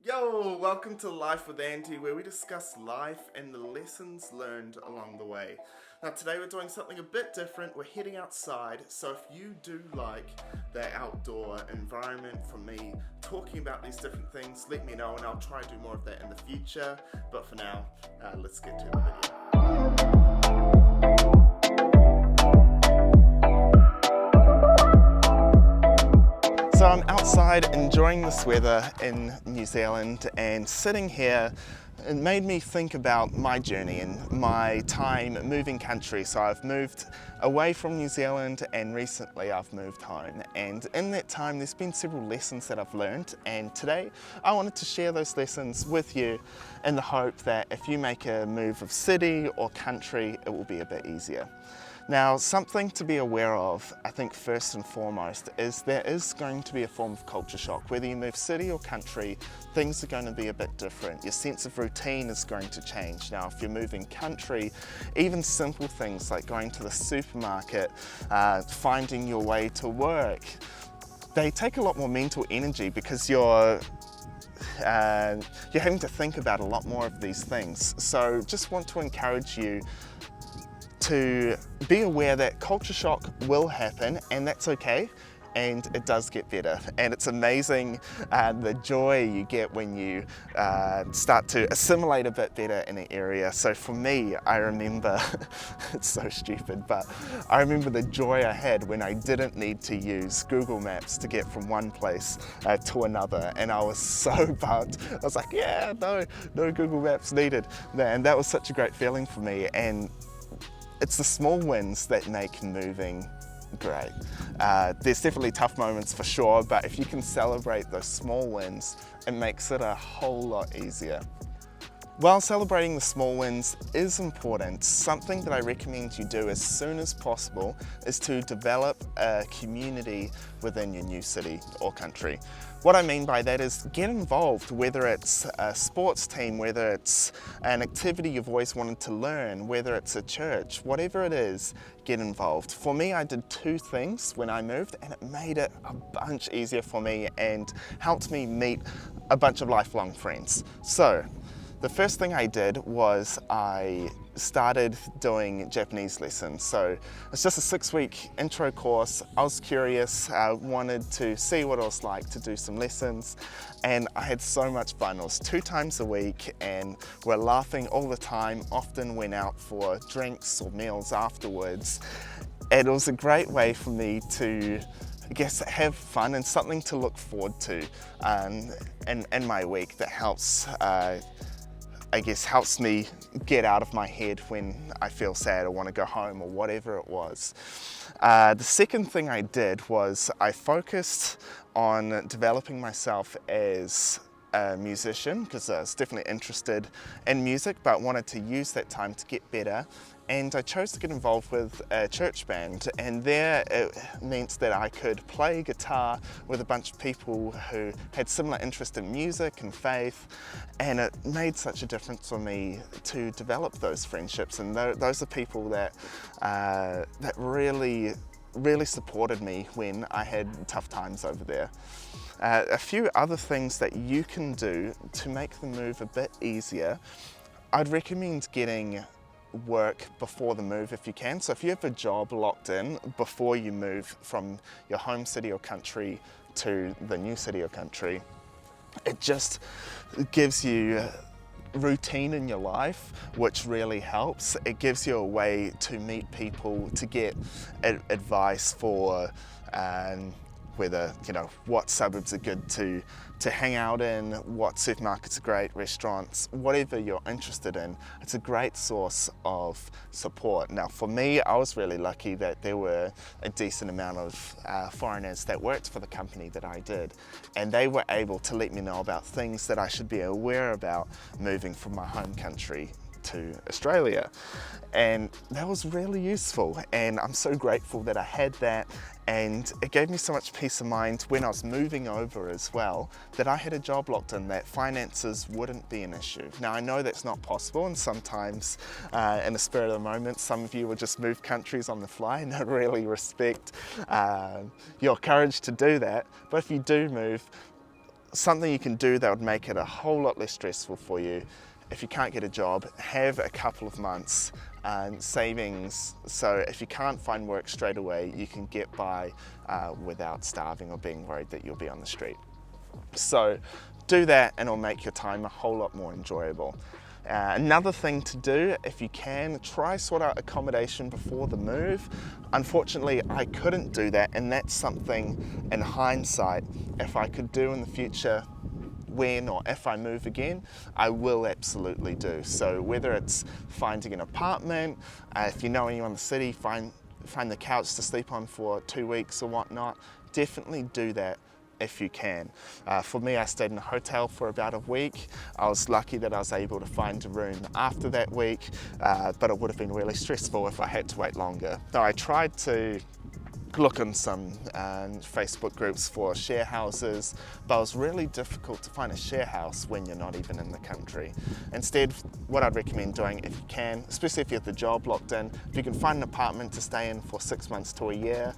Yo, welcome to Life with Andy, where we discuss life and the lessons learned along the way. Now, today we're doing something a bit different. We're heading outside, so if you do like the outdoor environment from me talking about these different things, let me know and I'll try to do more of that in the future. But for now, let's get to the video. So I'm outside enjoying this weather in New Zealand, and sitting here, it made me think about my journey and my time moving country. So I've moved away from New Zealand and recently I've moved home, and in that time there's been several lessons that I've learned, and today I wanted to share those lessons with you in the hope that if you make a move of city or country, it will be a bit easier. Now, something to be aware of, I think first and foremost, is there is going to be a form of culture shock. Whether you move city or country, things are going to be a bit different. Your sense of routine is going to change. Now, if you're moving country, even simple things like going to the supermarket, finding your way to work, they take a lot more mental energy because you're having to think about a lot more of these things. So just want to encourage you to be aware that culture shock will happen, and that's okay, and it does get better. And it's amazing the joy you get when you start to assimilate a bit better in an area. So for me, I remember, it's so stupid, but I remember the joy I had when I didn't need to use Google Maps to get from one place to another, and I was so pumped. I was like, yeah, no Google Maps needed. And that was such a great feeling for me. And it's the small wins that make moving great. There's definitely tough moments for sure, but if you can celebrate those small wins, it makes it a whole lot easier. While celebrating the small wins is important, something that I recommend you do as soon as possible is to develop a community within your new city or country. What I mean by that is get involved, whether it's a sports team, whether it's an activity you've always wanted to learn, whether it's a church, whatever it is, get involved. For me, I did two things when I moved, and it made it a bunch easier for me and helped me meet a bunch of lifelong friends. So, the first thing I did was I started doing Japanese lessons. So it's just a 6-week intro course. I was curious, I wanted to see what it was like to do some lessons, and I had so much fun. It was 2 times a week and we're laughing all the time, often went out for drinks or meals afterwards. And it was a great way for me to, I guess, have fun and something to look forward to in my week that helps helps me get out of my head when I feel sad or want to go home or whatever it was. The second thing I did was I focused on developing myself as a musician, because I was definitely interested in music but wanted to use that time to get better, and I chose to get involved with a church band, and there it meant that I could play guitar with a bunch of people who had similar interest in music and faith, and it made such a difference for me to develop those friendships, and those are people that really supported me when I had tough times over there. A few other things that you can do to make the move a bit easier. I'd recommend getting work before the move if you can. So if you have a job locked in before you move from your home city or country to the new city or country, it just gives you routine in your life, which really helps. It gives you a way to meet people, to get advice for whether, what suburbs are good to hang out in, what supermarkets are great, restaurants, whatever you're interested in. It's a great source of support. Now for me, I was really lucky that there were a decent amount of foreigners that worked for the company that I did, and they were able to let me know about things that I should be aware about moving from my home country to Australia, and that was really useful, and I'm so grateful that I had that, and it gave me so much peace of mind when I was moving over as well, that I had a job locked in, that finances wouldn't be an issue. Now I know that's not possible, and sometimes in the spirit of the moment some of you will just move countries on the fly, and I really respect your courage to do that. But if you do move, something you can do that would make it a whole lot less stressful for you. If you can't get a job, have a couple of months savings, so if you can't find work straight away, you can get by without starving or being worried that you'll be on the street. So do that and it'll make your time a whole lot more enjoyable. Another thing to do, if you can, try sort out accommodation before the move. Unfortunately, I couldn't do that, and that's something in hindsight, if I could do in the future, when or if I move again, I will absolutely do. So whether it's finding an apartment, if you know anyone in the city, find the couch to sleep on for 2 weeks or whatnot, definitely do that if you can. For me, I stayed in a hotel for about a week. I was lucky that I was able to find a room after that week, but it would have been really stressful if I had to wait longer. So I tried to look on some Facebook groups for share houses, but it was really difficult to find a share house when you're not even in the country. Instead, what I'd recommend doing, if you can, especially if you have the job locked in, if you can find an apartment to stay in for 6 months to a year,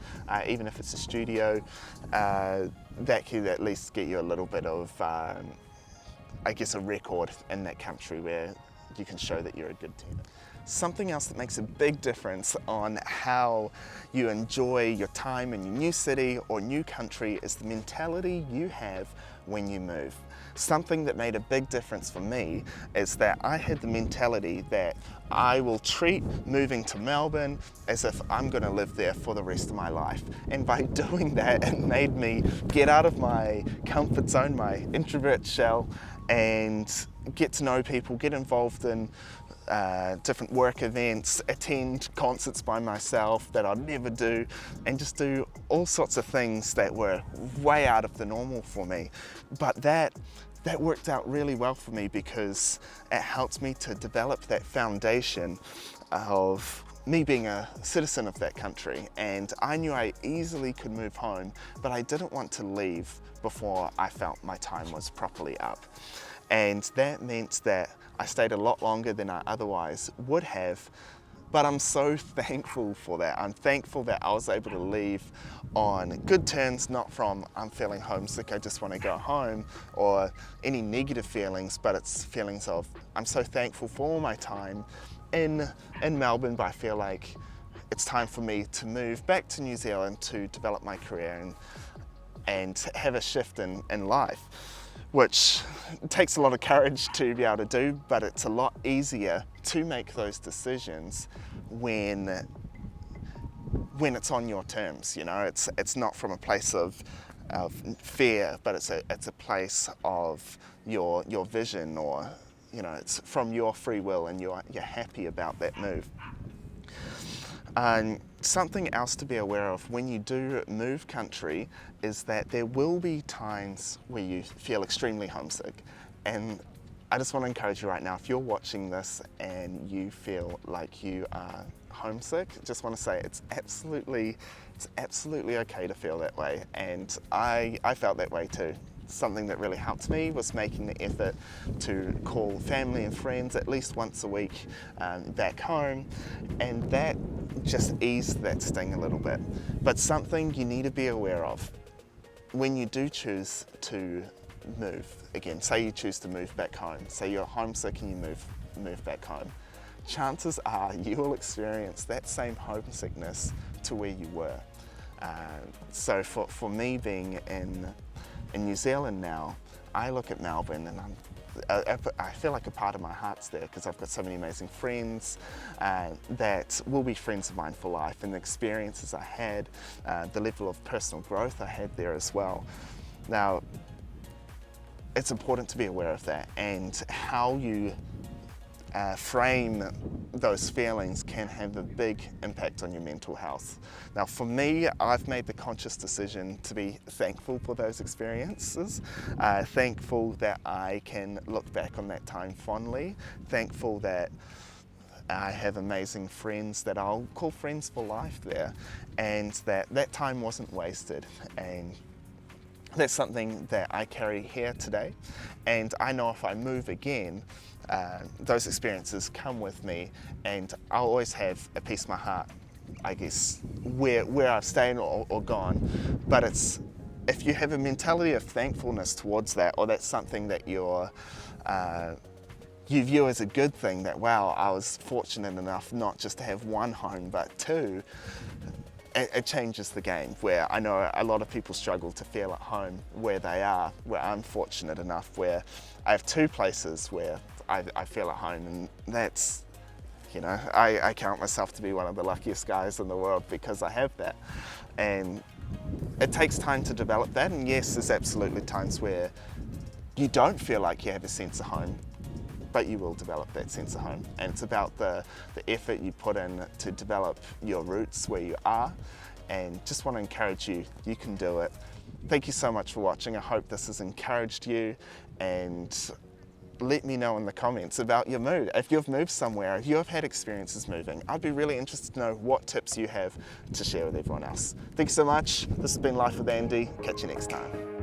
even if it's a studio, that could at least get you a little bit of, I guess, a record in that country where you can show that you're a good tenant. Something else that makes a big difference on how you enjoy your time in your new city or new country is the mentality you have when you move. Something that made a big difference for me is that I had the mentality that I will treat moving to Melbourne as if I'm going to live there for the rest of my life. And by doing that, it made me get out of my comfort zone, my introvert shell, and get to know people, get involved in different work events, attend concerts by myself that I'd never do, and just do all sorts of things that were way out of the normal for me. But that worked out really well for me because it helped me to develop that foundation of me being a citizen of that country, and I knew I easily could move home, but I didn't want to leave before I felt my time was properly up. And that meant that I stayed a lot longer than I otherwise would have, but I'm so thankful for that. I'm thankful that I was able to leave on good terms, not from I'm feeling homesick, I just want to go home, or any negative feelings, but it's feelings of I'm so thankful for all my time in Melbourne, but I feel like it's time for me to move back to New Zealand to develop my career and have a shift in life, which takes a lot of courage to be able to do, but it's a lot easier to make those decisions when it's on your terms. You know, it's not from a place of fear, but it's a place of your vision, or you know, it's from your free will, and you're happy about that move. And something else to be aware of when you do move country is that there will be times where you feel extremely homesick. And I just want to encourage you right now, if you're watching this and you feel like you are homesick, just want to say it's absolutely okay to feel that way. And I felt that way too. Something that really helped me was making the effort to call family and friends at least once a week back home, and that just eased that sting a little bit. But something you need to be aware of when you do choose to move, again, say you choose to move back home, say you're homesick and you move back home, chances are you will experience that same homesickness to where you were. So for me being in New Zealand now, I look at Melbourne and I feel like a part of my heart's there because I've got so many amazing friends that will be friends of mine for life, and the experiences I had, the level of personal growth I had there as well. Now, it's important to be aware of that, and how you frame those feelings can have a big impact on your mental health. Now for me, I've made the conscious decision to be thankful for those experiences, thankful that I can look back on that time fondly, thankful that I have amazing friends that I'll call friends for life there, and that time wasn't wasted. And that's something that I carry here today, and I know if I move again, those experiences come with me, and I'll always have a piece of my heart, I guess, where I've stayed or gone, but it's if you have a mentality of thankfulness towards that, or that's something that you view as a good thing, that wow, I was fortunate enough not just to have one home but two, it changes the game. Where I know a lot of people struggle to feel at home where they are, where I'm fortunate enough where I have two places where I feel at home, and that's, you know, I count myself to be one of the luckiest guys in the world because I have that. And it takes time to develop that, and yes, there's absolutely times where you don't feel like you have a sense of home, but you will develop that sense of home. And it's about the effort you put in to develop your roots where you are, and just want to encourage you, you can do it. Thank you so much for watching. I hope this has encouraged you, and let me know in the comments about your move. If you've moved somewhere, if you have had experiences moving, I'd be really interested to know what tips you have to share with everyone else. Thanks so much. This has been Life with Andy. Catch you next time.